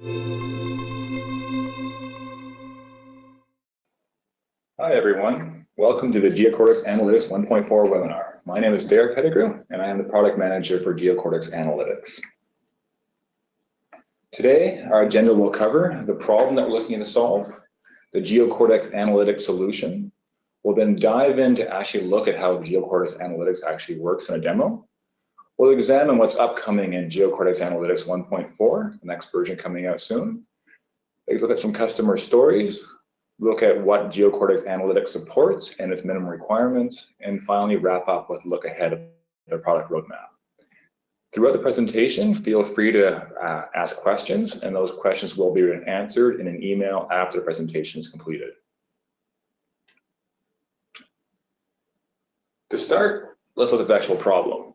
Hi everyone, welcome to the Geocortex Analytics 1.4 webinar. My name is Pettigrew and I am the product manager for Geocortex Analytics. Today our agenda will cover the problem that we're looking to solve, the Geocortex Analytics solution. We'll then dive in to actually look at how Geocortex Analytics actually works in a demo. We'll examine what's upcoming in Geocortex Analytics 1.4, the next version coming out soon. Take a look at some customer stories, look at what Geocortex Analytics supports and its minimum requirements, and finally wrap up with a look ahead of the product roadmap. Throughout the presentation, feel free to ask questions, and those questions will be answered in an email after the presentation is completed. To start, let's look at the actual problem.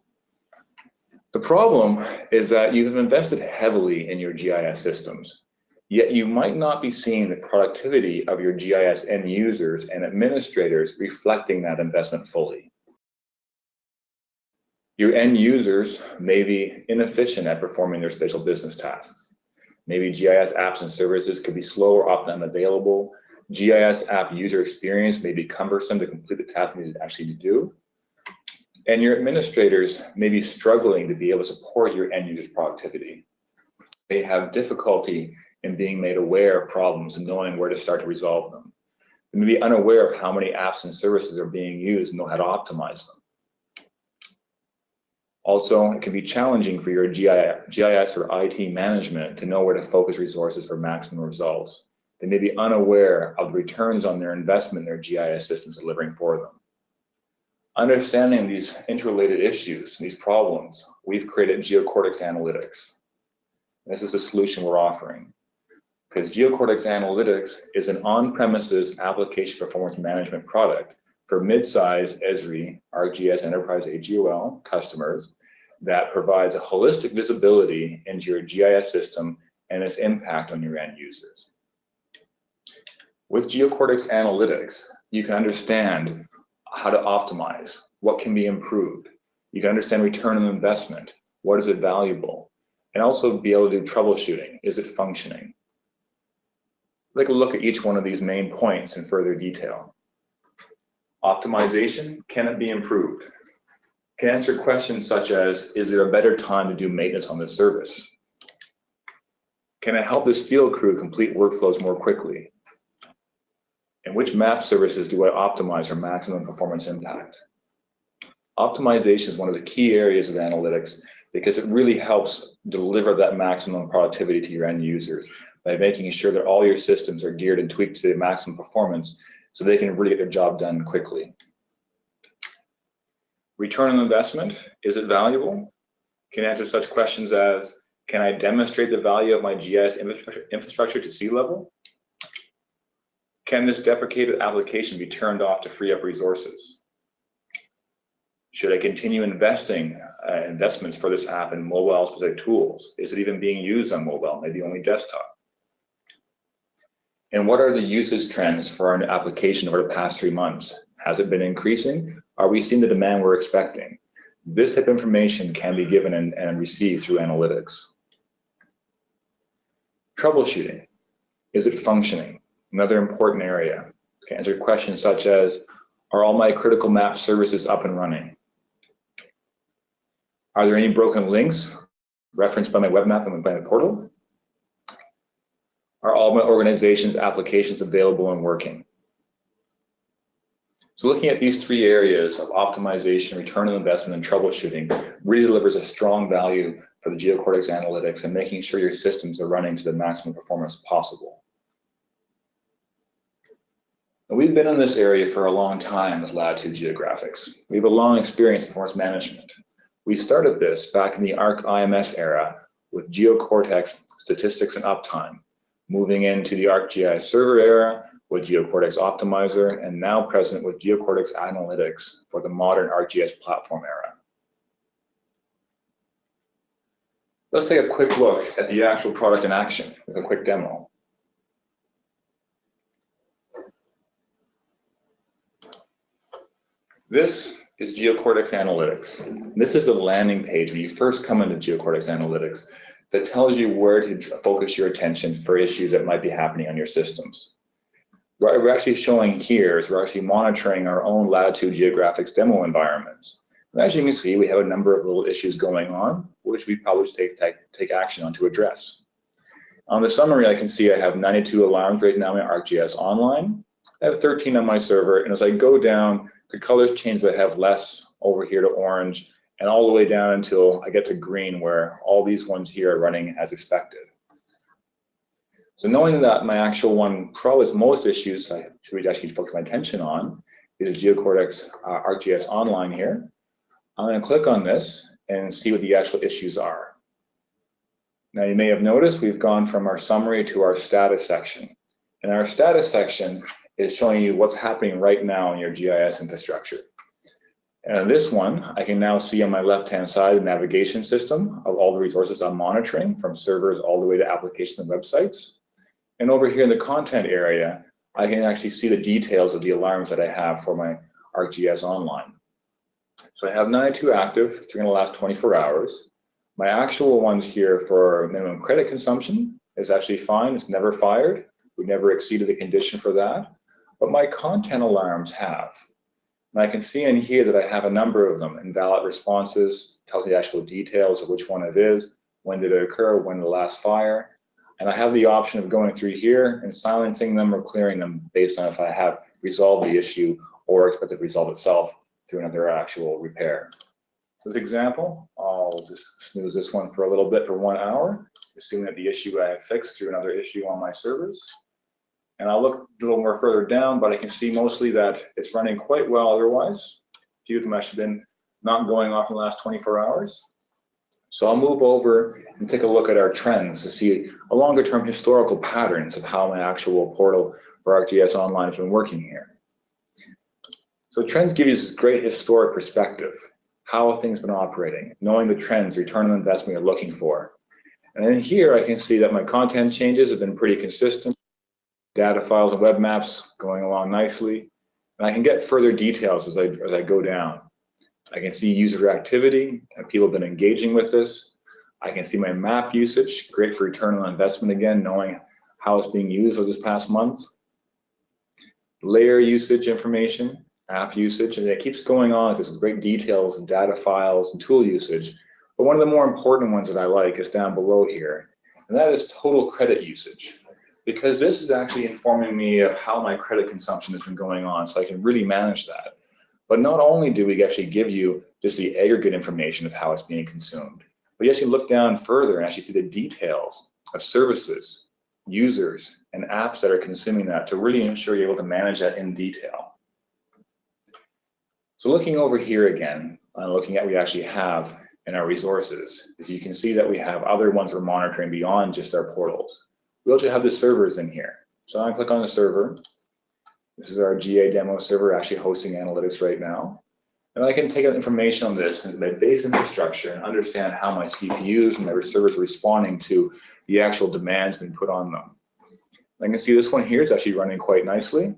The problem is that you have invested heavily in your GIS systems, yet you might not be seeing the productivity of your GIS end users and administrators reflecting that investment fully. Your end users may be inefficient at performing their spatial business tasks. Maybe GIS apps and services could be slow or often unavailable. GIS app user experience may be cumbersome to complete the task needed actually to do. And your administrators may be struggling to be able to support your end users' productivity. They have difficulty in being made aware of problems and knowing where to start to resolve them. They may be unaware of how many apps and services are being used and know how to optimize them. Also, it can be challenging for your GIS or IT management to know where to focus resources for maximum results. They may be unaware of the returns on their investment their GIS systems delivering for them. Understanding these interrelated issues, these problems, we've created Geocortex Analytics. This is the solution we're offering. Because Geocortex Analytics is an on-premises application performance management product for mid-size Esri, ArcGIS Enterprise AGOL customers that provides a holistic visibility into your GIS system and its impact on your end users. With Geocortex Analytics, you can understand how to optimize, what can be improved. You can understand return on investment, what is it valuable, and also be able to do troubleshooting, is it functioning? Take a look at each one of these main points in further detail. Optimization, can it be improved? Can answer questions such as, is there a better time to do maintenance on this service? Can it help this field crew complete workflows more quickly? And which map services do I optimize for maximum performance impact? Optimization is one of the key areas of analytics because it really helps deliver that maximum productivity to your end users by making sure that all your systems are geared and tweaked to the maximum performance so they can really get their job done quickly. Return on investment, is it valuable? Can answer such questions as, can I demonstrate the value of my GIS infrastructure to sea level? Can this deprecated application be turned off to free up resources? Should I continue investing investments for this app in mobile specific tools? Is it even being used on mobile, maybe only desktop? And what are the usage trends for our application over the past 3 months? Has it been increasing? Are we seeing the demand we're expecting? This type of information can be given and received through analytics. Troubleshooting, is it functioning? Another important area. Can answer questions such as, are all my critical map services up and running? Are there any broken links referenced by my web map and by my portal? Are all my organization's applications available and working? So looking at these 3 areas of optimization, return on investment, and troubleshooting really delivers a strong value for the Geocortex Analytics and making sure your systems are running to the maximum performance possible. And we've been in this area for a long time with Latitude Geographics. We have a long experience in performance management. We started this back in the ArcIMS era with Geocortex Statistics and Uptime, moving into the ArcGIS Server era with Geocortex Optimizer, and now present with Geocortex Analytics for the modern ArcGIS platform era. Let's take a quick look at the actual product in action with a quick demo. This is Geocortex Analytics. This is the landing page when you first come into Geocortex Analytics that tells you where to focus your attention for issues that might be happening on your systems. What we're actually showing here is we're actually monitoring our own Latitude Geographics demo environments. And as you can see, we have a number of little issues going on, which we probably should take action on to address. On the summary, I can see I have 92 alarms right now in ArcGIS Online. I have 13 on my server, and as I go down, the colors change. I have less over here to orange, and all the way down until I get to green, where all these ones here are running as expected. So knowing that my actual one, probably most issues I should actually focus my attention on is Geocortex ArcGIS Online here. I'm going to click on this and see what the actual issues are. Now you may have noticed we've gone from our summary to our status section. And our status section is showing you what's happening right now in your GIS infrastructure. And this one, I can now see on my left-hand side the navigation system of all the resources I'm monitoring, from servers all the way to applications and websites. And over here in the content area, I can actually see the details of the alarms that I have for my ArcGIS Online. So I have 92 active, it's going to last 24 hours. My actual ones here for minimum credit consumption is actually fine, it's never fired. We never exceeded the condition for that. But my content alarms have. And I can see in here that I have a number of them. Invalid responses, tells me the actual details of which one it is, when did it occur, when the last fire. And I have the option of going through here and silencing them or clearing them based on if I have resolved the issue or expect it to resolve itself through another actual repair. So this example, I'll just snooze this one for a little bit for 1 hour, assuming that the issue I have fixed through another issue on my servers. And I'll look a little more further down, but I can see mostly that it's running quite well otherwise. A few of them actually been not going off in the last 24 hours. So I'll move over and take a look at our trends to see a longer term historical patterns of how my actual portal for ArcGIS Online has been working here. So trends give you this great historic perspective, how have things been operating, knowing the trends, return on investment you're looking for. And then here I can see that my content changes have been pretty consistent. Data files and web maps going along nicely. And I can get further details as I go down. I can see user activity, and people have been engaging with this. I can see my map usage, great for return on investment again, knowing how it's being used over this past month. Layer usage information, app usage, and it keeps going on. There's great details and data files and tool usage. But one of the more important ones that I like is down below here, and that is total credit usage. Because this is actually informing me of how my credit consumption has been going on, so I can really manage that. But not only do we actually give you just the aggregate information of how it's being consumed, but you actually look down further and actually see the details of services, users, and apps that are consuming that to really ensure you're able to manage that in detail. So looking over here again, looking at what we actually have in our resources, is you can see that we have other ones we're monitoring beyond just our portals. We also have the servers in here. So I'm going to click on the server. This is our GA demo server actually hosting analytics right now. And I can take out information on this and my base infrastructure and understand how my CPUs and my servers are responding to the actual demands being put on them. I can see this one here is actually running quite nicely.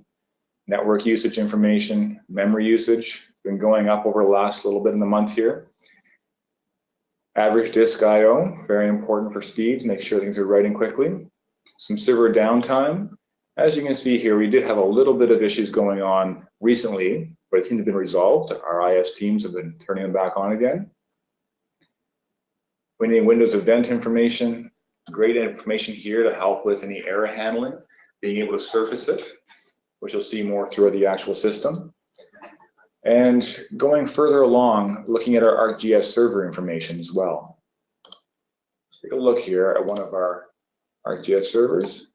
Network usage information, memory usage, been going up over the last little bit in the month here. Average disk I/O, very important for speeds, make sure things are writing quickly. Some server downtime. As you can see here, we did have a little bit of issues going on recently, but it seems to have been resolved. Our IS teams have been turning them back on again. We need Windows event information, great information here to help with any error handling, being able to surface it, which you'll see more throughout the actual system. And going further along, looking at our ArcGIS server information as well. Let's take a look here at one of our ArcGIS servers.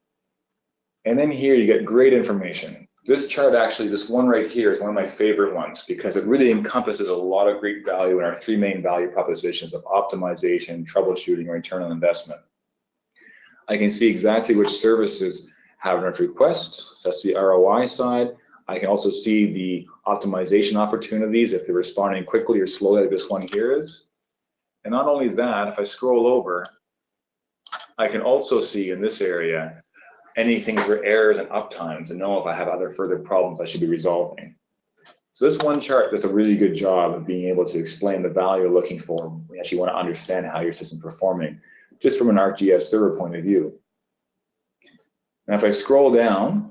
And then here you get great information. This chart actually, this one right here is one of my favorite ones because it really encompasses a lot of great value in our three main value propositions of optimization, troubleshooting, and return on investment. I can see exactly which services have enough requests, so that's the ROI side. I can also see the optimization opportunities if they're responding quickly or slowly like this one here is. And not only that, if I scroll over, I can also see in this area anything for errors and uptimes and know if I have other further problems I should be resolving. So this one chart does a really good job of being able to explain the value you're looking for when you actually want to understand how your system is performing just from an ArcGIS server point of view. Now, if I scroll down,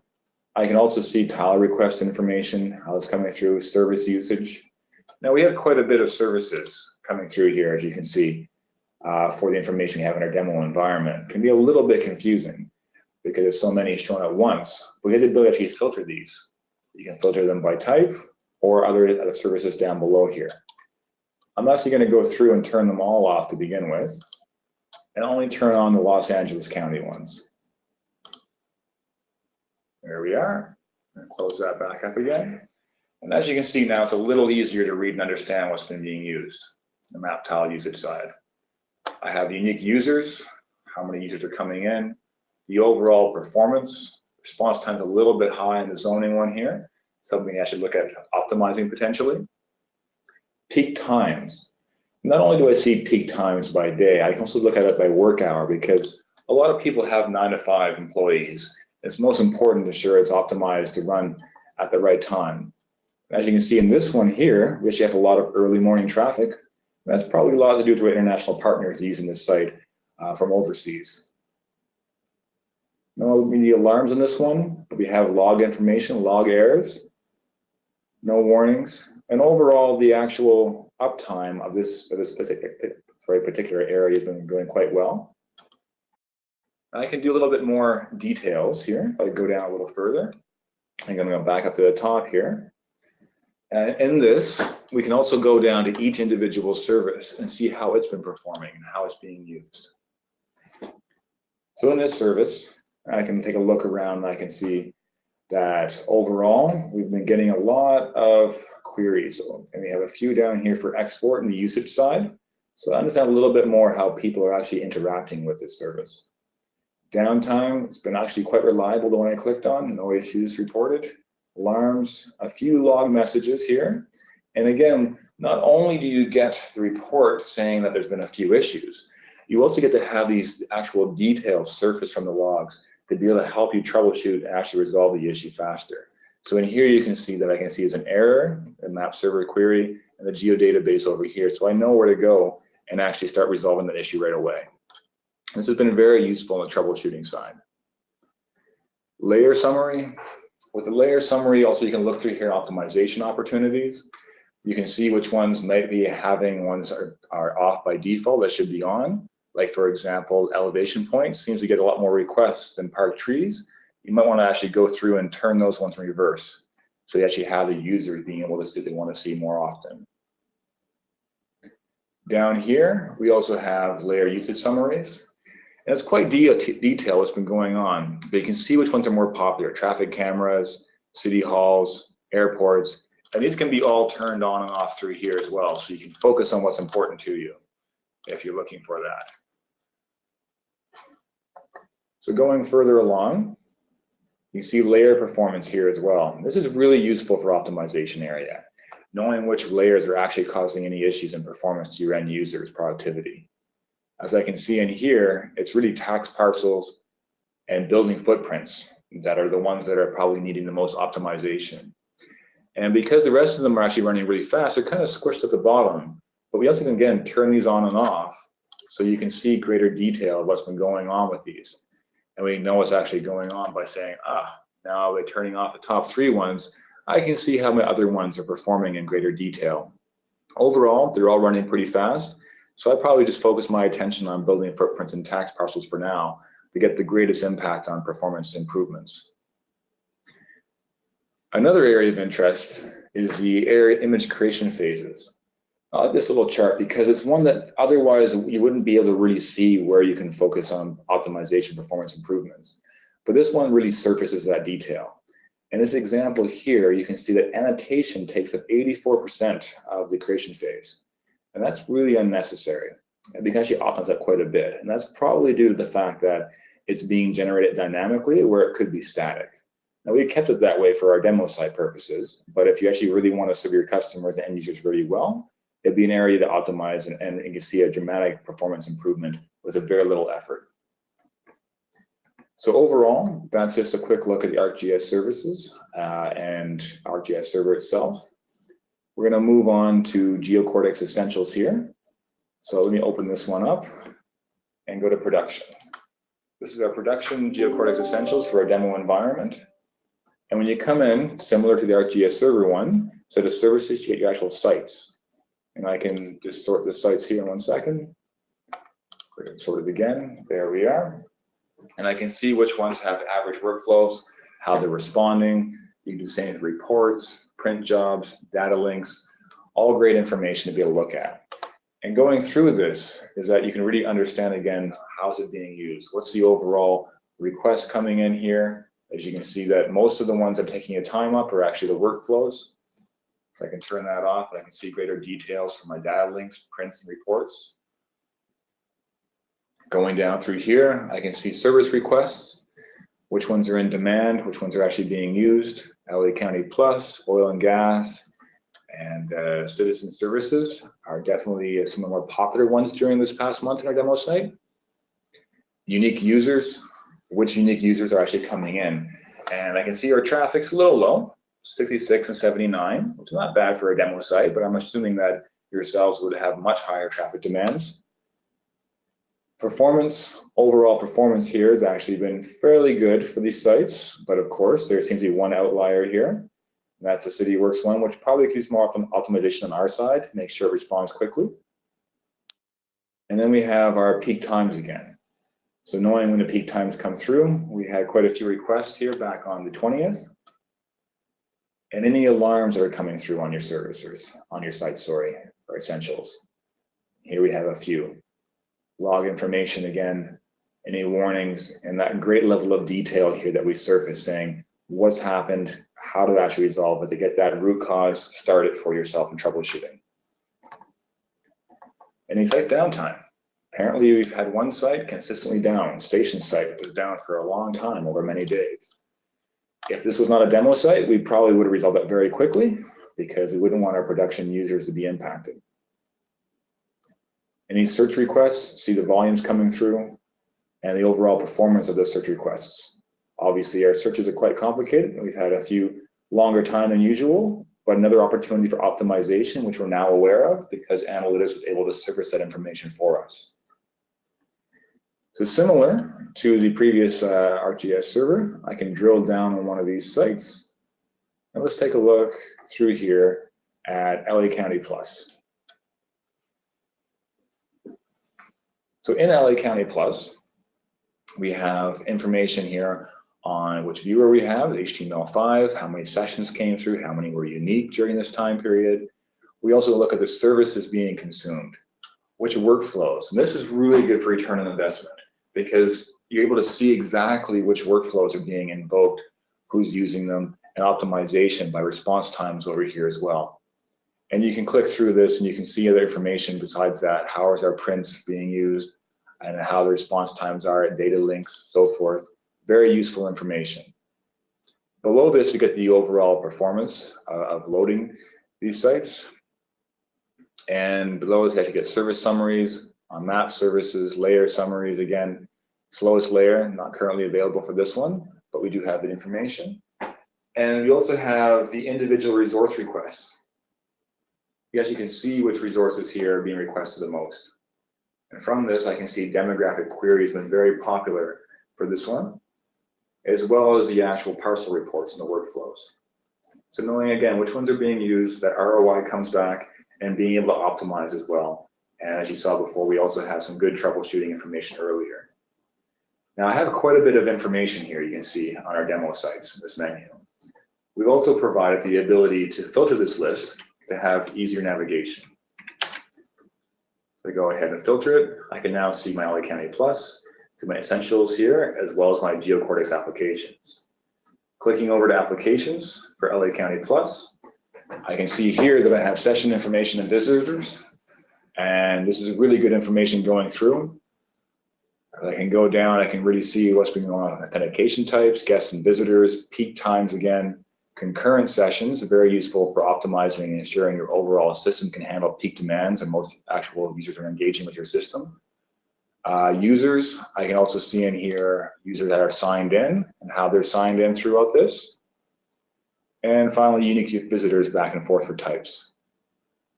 I can also see tile request information, how it's coming through, service usage. Now, we have quite a bit of services coming through here, as you can see, for the information we have in our demo environment. It can be a little bit confusing because there's so many shown at once. We have the ability to actually filter these. You can filter them by type or other services down below here. I'm actually going to go through and turn them all off to begin with, and only turn on the Los Angeles County ones. There we are. And close that back up again. And as you can see now, it's a little easier to read and understand what's been being used, the map tile usage side. I have the unique users, how many users are coming in, the overall performance, response time's a little bit high in the zoning one here, something I should look at optimizing potentially. Peak times. Not only do I see peak times by day, I can also look at it by work hour, because a lot of people have 9 to 5 employees. It's most important to ensure it's optimized to run at the right time. As you can see in this one here, we actually have a lot of early morning traffic. That's probably a lot to do with international partners using this site from overseas. No immediate alarms on this one, but we have log information, log errors, no warnings, and overall the actual uptime of this particular area has been going quite well. I can do a little bit more details here. If I go down a little further, I'm going to go back up to the top here. And in this, we can also go down to each individual service and see how it's been performing and how it's being used. So in this service, I can take a look around and I can see that overall, we've been getting a lot of queries. And we have a few down here for export and the usage side. So I understand a little bit more how people are actually interacting with this service. Downtime, it's been actually quite reliable, the one I clicked on, no issues reported. Alarms, a few log messages here. And again, not only do you get the report saying that there's been a few issues, you also get to have these actual details surface from the logs to be able to help you troubleshoot and actually resolve the issue faster. So in here you can see that I can see as an error, a map server query, and the geodatabase over here. So I know where to go and actually start resolving that issue right away. This has been very useful on the troubleshooting side. Layer summary. With the layer summary, also you can look through here optimization opportunities. You can see which ones might be having ones are off by default that should be on. Like for example, elevation points seems to get a lot more requests than park trees. You might want to actually go through and turn those ones in reverse. So you actually have the users being able to see what they want to see more often. Down here, we also have layer usage summaries. And it's quite detailed what's been going on, but you can see which ones are more popular: traffic cameras, city halls, airports, and these can be all turned on and off through here as well, so you can focus on what's important to you if you're looking for that. So going further along, you see layer performance here as well. This is really useful for optimization area, knowing which layers are actually causing any issues in performance to your end users' productivity. As I can see in here, it's really tax parcels and building footprints that are the ones that are probably needing the most optimization. And because the rest of them are actually running really fast, they're kind of squished at the bottom. But we also can, again, turn these on and off so you can see greater detail of what's been going on with these. And we know what's actually going on by saying, now by turning off the top 3 ones, I can see how my other ones are performing in greater detail. Overall, they're all running pretty fast. So I probably just focus my attention on building footprints and tax parcels for now to get the greatest impact on performance improvements. Another area of interest is the area image creation phases. I like this little chart because it's one that otherwise you wouldn't be able to really see where you can focus on optimization performance improvements. But this one really surfaces that detail. In this example here, you can see that annotation takes up 84% of the creation phase. And that's really unnecessary. And we can actually optimize that quite a bit. And that's probably due to the fact that it's being generated dynamically where it could be static. Now we kept it that way for our demo site purposes, but if you actually really want to serve your customers and end users really well, it'd be an area to optimize and you can see a dramatic performance improvement with a very little effort. So overall, that's just a quick look at the ArcGIS services and ArcGIS server itself. We're going to move on to Geocortex Essentials here. So let me open this one up. and go to production. This is our production Geocortex Essentials for our demo environment. And when you come in, similar to the ArcGIS server one, set of services to get your actual sites. And I can just sort the sites here in 1 second. Sort it again, there we are. And I can see which ones have average workflows, how they're responding. You can do the same with reports, print jobs, data links, all great information to be able to look at. And going through this is that you can really understand, again, how's it being used? What's the overall request coming in here? As you can see that most of the ones I'm taking your time up are actually the workflows. So I can turn that off and I can see greater details from my data links, prints, and reports. Going down through here, I can see service requests, which ones are in demand, which ones are actually being used. LA County Plus, oil and gas, and citizen services are definitely some of the more popular ones during this past month in our demo site. Unique users, which unique users are actually coming in. And I can see our traffic's a little low, 66 and 79, which is not bad for a demo site, but I'm assuming that yourselves would have much higher traffic demands. Performance, overall performance here has actually been fairly good for these sites, but of course there seems to be one outlier here, and that's the CityWorks one, which probably could use more optimization on our side to make sure it responds quickly. And then we have our peak times again. So knowing when the peak times come through, we had quite a few requests here back on the 20th. And any alarms that are coming through on your services, on your site, sorry, or essentials. Here we have a few. Log information again, any warnings, and that great level of detail here that we surface saying what's happened, how to actually resolve it, to get that root cause started for yourself in troubleshooting. Any site downtime. Apparently we've had one site consistently down, station site, it was down for a long time, over many days. If this was not a demo site, we probably would have resolved that very quickly because we wouldn't want our production users to be impacted. Any search requests, see the volumes coming through and the overall performance of those search requests. Obviously, our searches are quite complicated and we've had a few longer time than usual, but another opportunity for optimization, which we're now aware of because analytics was able to surface that information for us. So similar to the previous ArcGIS server, I can drill down on one of these sites. And let's take a look through here at LA County Plus. So in LA County Plus, we have information here on which viewer we have, HTML5, how many sessions came through, how many were unique during this time period. We also look at the services being consumed, which workflows. And this is really good for return on investment because you're able to see exactly which workflows are being invoked, who's using them, and optimization by response times over here as well. And you can click through this and you can see other information besides that. How is our prints being used and how the response times are, data links, so forth. Very useful information. Below this, we get the overall performance of loading these sites. And below us, you get service summaries on map services, layer summaries. Again, slowest layer, not currently available for this one, but we do have the information. And we also have the individual resource requests. Yes, you can see which resources here are being requested the most. And from this, I can see demographic queries have been very popular for this one, as well as the actual parcel reports and the workflows. So knowing again which ones are being used, that ROI comes back, and being able to optimize as well. And as you saw before, we also have some good troubleshooting information earlier. Now I have quite a bit of information here you can see on our demo sites in this menu. We've also provided the ability to filter this list to have easier navigation. So I go ahead and filter it. I can now see my LA County Plus, to my essentials here, as well as my Geocortex applications. Clicking over to applications for LA County Plus, I can see here that I have session information and visitors. And this is really good information going through. I can go down, I can really see what's been going on, authentication types, guests and visitors, peak times again, concurrent sessions, very useful for optimizing and ensuring your overall system can handle peak demands and most actual users are engaging with your system. Users, I can also see in here users that are signed in and how they're signed in throughout this. And finally, unique visitors back and forth for types.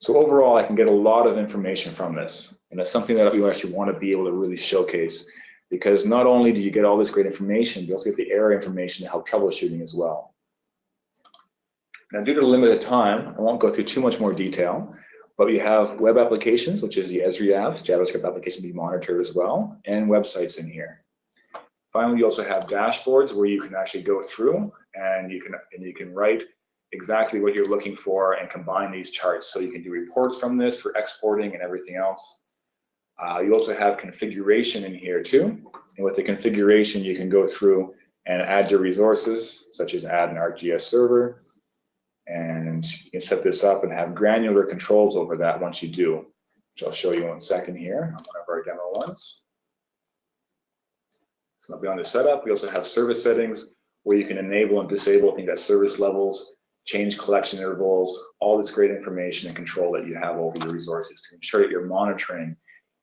So overall, I can get a lot of information from this, and that's something that we actually want to be able to really showcase, because not only do you get all this great information, you also get the area information to help troubleshooting as well. Now, due to the limited time, I won't go through too much more detail, but we have web applications, which is the Esri apps, JavaScript application to be monitored as well, and websites in here. Finally, you also have dashboards where you can actually go through and you can write exactly what you're looking for and combine these charts. So you can do reports from this for exporting and everything else. You also have configuration in here too. And with the configuration, you can go through and add your resources, such as add an ArcGIS server. And you can set this up and have granular controls over that once you do, which I'll show you in a second here on one of our demo ones. So beyond the setup, we also have service settings where you can enable and disable things like service levels, change collection intervals, all this great information and control that you have over your resources to ensure that your monitoring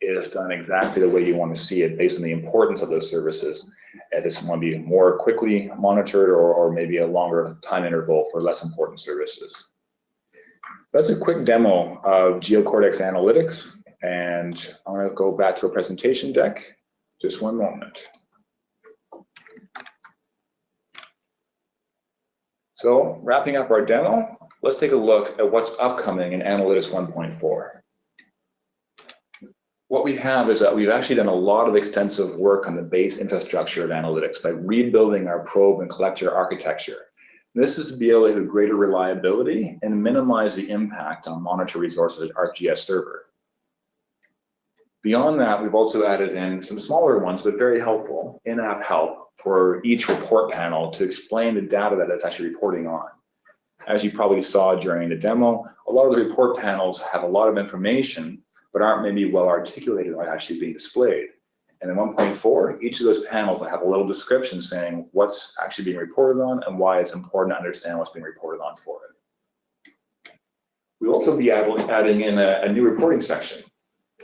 is done exactly the way you want to see it based on the importance of those services. If it's want to be more quickly monitored or maybe a longer time interval for less important services. That's a quick demo of Geocortex Analytics, and I'm going to go back to a presentation deck. Just one moment. So wrapping up our demo, let's take a look at what's upcoming in Analytics 1.4. What we have is that we've actually done a lot of extensive work on the base infrastructure of analytics by rebuilding our probe and collector architecture. This is to be able to have greater reliability and minimize the impact on monitor resources at ArcGIS server. Beyond that, we've also added in some smaller ones, but very helpful, in-app help for each report panel to explain the data that it's actually reporting on. As you probably saw during the demo, a lot of the report panels have a lot of information, but aren't maybe well articulated or actually being displayed. And in 1.4, each of those panels will have a little description saying what's actually being reported on and why it's important to understand what's being reported on for it. We'll also be adding in a new reporting section,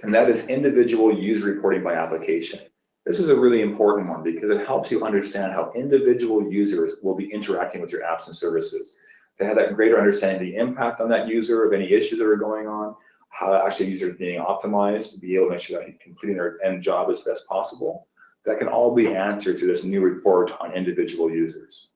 and that is individual user reporting by application. This is a really important one because it helps you understand how individual users will be interacting with your apps and services. To have that greater understanding of the impact on that user of any issues that are going on, how actually users are being optimized to be able to make sure that you're completing their end job as best possible. That can all be answered through this new report on individual users.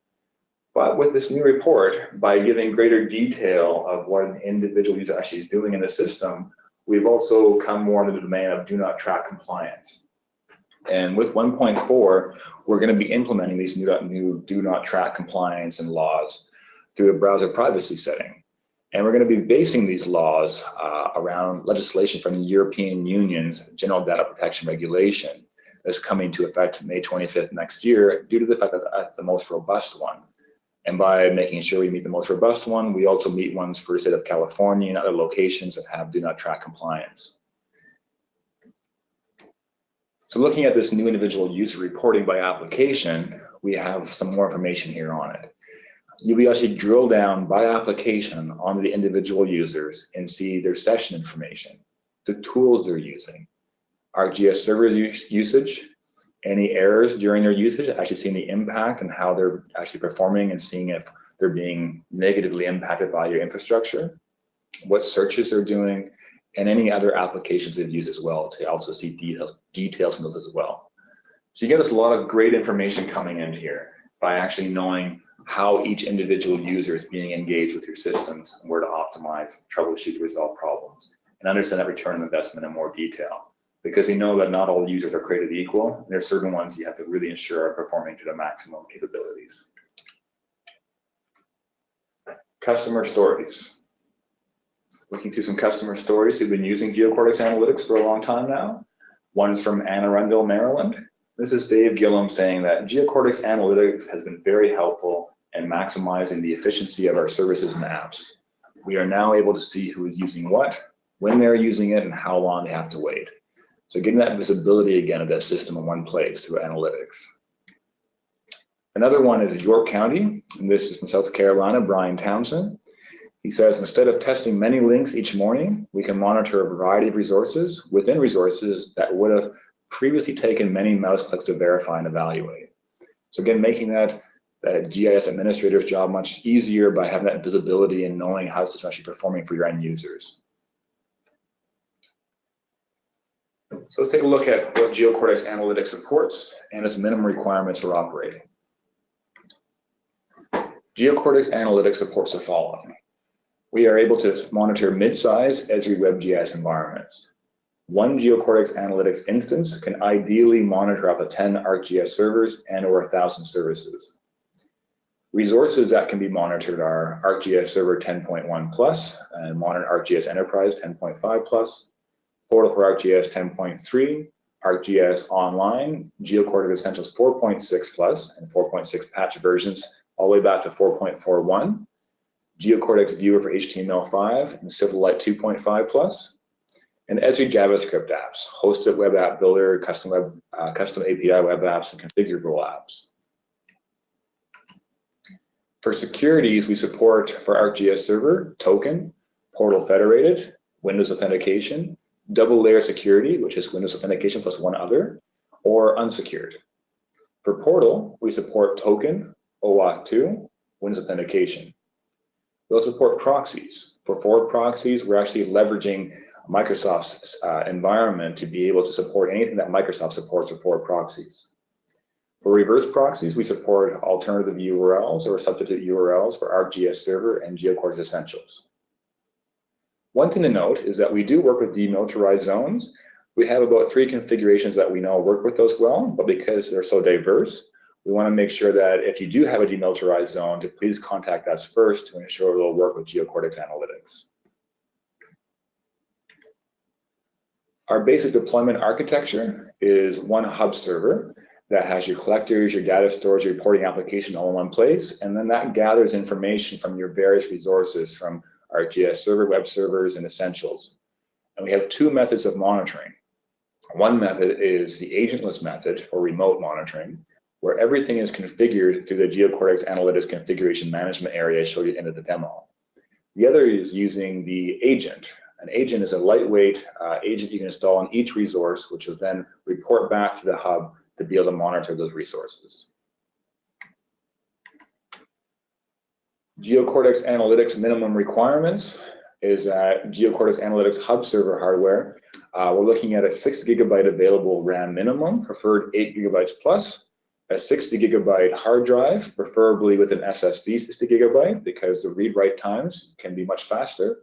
But with this new report, by giving greater detail of what an individual user actually is doing in the system, we've also come more into the domain of do not track compliance. And with 1.4, we're going to be implementing these new do not track compliance and laws through a browser privacy setting. And we're going to be basing these laws around legislation from the European Union's General Data Protection Regulation that's coming to effect May 25th next year, due to the fact that that's the most robust one. And by making sure we meet the most robust one, we also meet ones for the state of California and other locations that have do not track compliance. So looking at this new individual user reporting by application, we have some more information here on it. You'll be actually drill down by application on the individual users and see their session information, the tools they're using, ArcGIS server usage, any errors during their usage, actually seeing the impact and how they're actually performing and seeing if they're being negatively impacted by your infrastructure, what searches they're doing, and any other applications they've used as well to also see details in those as well. So you get us a lot of great information coming in here by actually knowing how each individual user is being engaged with your systems and where to optimize, troubleshoot, resolve problems, and understand that return on investment in more detail. Because you know that not all users are created equal, and there are certain ones you have to really ensure are performing to the maximum capabilities. Customer stories. Looking through some customer stories who've been using Geocortex Analytics for a long time now. One's from Arundel, Maryland. This is Dave Gillum saying that Geocortex Analytics has been very helpful in maximizing the efficiency of our services and apps. We are now able to see who is using what, when they're using it, and how long they have to wait. So getting that visibility again of that system in one place through analytics. Another one is York County, and this is from South Carolina, Brian Townsend. He says, instead of testing many links each morning, we can monitor a variety of resources within resources that would have previously taken many mouse clicks to verify and evaluate. So again, making that GIS administrator's job much easier by having that visibility and knowing how it's actually performing for your end users. So let's take a look at what Geocortex Analytics supports and its minimum requirements for operating. Geocortex Analytics supports the following. We are able to monitor mid-size Esri WebGIS environments. One Geocortex Analytics instance can ideally monitor up to 10 ArcGIS servers and or 1,000 services. Resources that can be monitored are ArcGIS Server 10.1 plus and Modern ArcGIS Enterprise 10.5 plus, Portal for ArcGIS 10.3, ArcGIS Online, Geocortex Essentials 4.6 plus and 4.6 patch versions all the way back to 4.41, Geocortex Viewer for HTML5 and Silverlight 2.5 plus, and Esri JavaScript apps, hosted web app builder, custom API web apps, and configurable apps. For securities, we support for ArcGIS Server, Token, Portal Federated, Windows Authentication, Double Layer Security, which is Windows Authentication plus one other, or unsecured. For Portal, we support Token, OAuth 2, Windows Authentication. We also support proxies. For forward proxies, we're actually leveraging Microsoft's environment to be able to support anything that Microsoft supports for forward proxies. For reverse proxies, we support alternative URLs or substitute URLs for ArcGIS Server and Geocortex Essentials. One thing to note is that we do work with demilitarized zones. We have about 3 configurations that we know work with those well, but because they're so diverse, we want to make sure that if you do have a demilitarized zone, to please contact us first to ensure it will work with Geocortex Analytics. Our basic deployment architecture is one hub server that has your collectors, your data storage, your reporting application all in one place, and then that gathers information from your various resources from ArcGIS Server, web servers, and Essentials. And we have 2 methods of monitoring. One method is the agentless method, or remote monitoring, where everything is configured through the Geocortex Analytics configuration management area I showed you at the end of the demo. The other is using the agent. An agent is a lightweight agent you can install on each resource, which will then report back to the hub to be able to monitor those resources. Geocortex Analytics minimum requirements is Geocortex Analytics hub server hardware. We're looking at a 6 GB available RAM minimum, preferred 8 GB plus, a 60 GB hard drive, preferably with an SSD 60 GB because the read-write times can be much faster.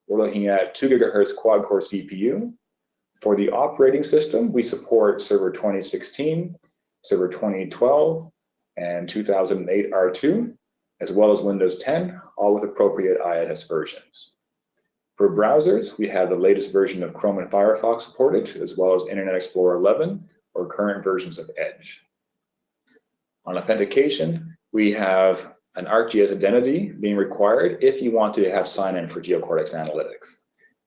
We're looking at 2 GHz quad-core CPU. For the operating system, we support Server 2016, Server 2012, and 2008 R2, as well as Windows 10, all with appropriate IIS versions. For browsers, we have the latest version of Chrome and Firefox supported, as well as Internet Explorer 11 or current versions of Edge. On authentication, we have an ArcGIS identity being required if you want to have sign-in for Geocortex Analytics.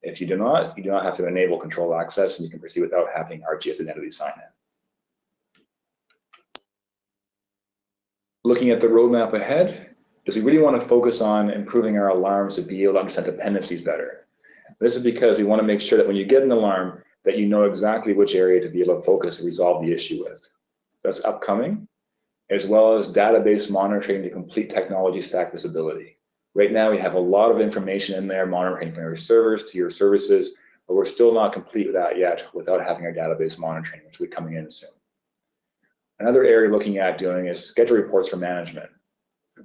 If you do not have to enable control access and you can proceed without having ArcGIS identity sign-in. Looking at the roadmap ahead, is we really want to focus on improving our alarms to be able to understand dependencies better. This is because we want to make sure that when you get an alarm, that you know exactly which area to be able to focus and resolve the issue with. That's upcoming, as well as database monitoring to complete technology stack visibility. Right now, we have a lot of information in there, monitoring from your servers to your services, but we're still not complete with that yet without having our database monitoring, which will be coming in soon. Another area looking at doing is schedule reports for management.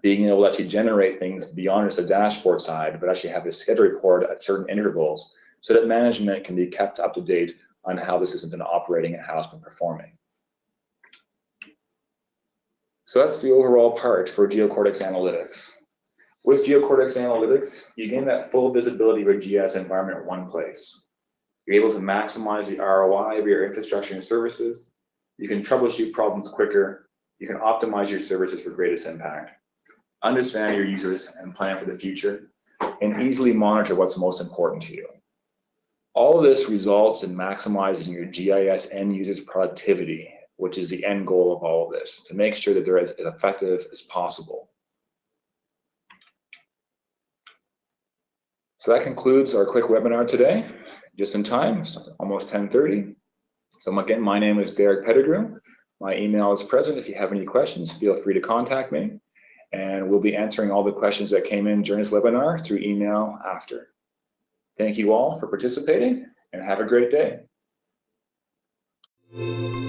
Being able to actually generate things beyond just a dashboard side, but actually have a schedule report at certain intervals so that management can be kept up to date on how the system's been operating and how it's been performing. So that's the overall part for Geocortex Analytics. With Geocortex Analytics, you gain that full visibility of your GIS environment in one place. You're able to maximize the ROI of your infrastructure and services. You can troubleshoot problems quicker. You can optimize your services for greatest impact. Understand your users and plan for the future, and easily monitor what's most important to you. All of this results in maximizing your GIS end users' productivity, which is the end goal of all of this, to make sure that they're as effective as possible. So that concludes our quick webinar today, just in time, it's almost 10:30. So again, my name is Derek Pettigrew. My email is present. If you have any questions, feel free to contact me, and we'll be answering all the questions that came in during this webinar through email after. Thank you all for participating, and have a great day. you.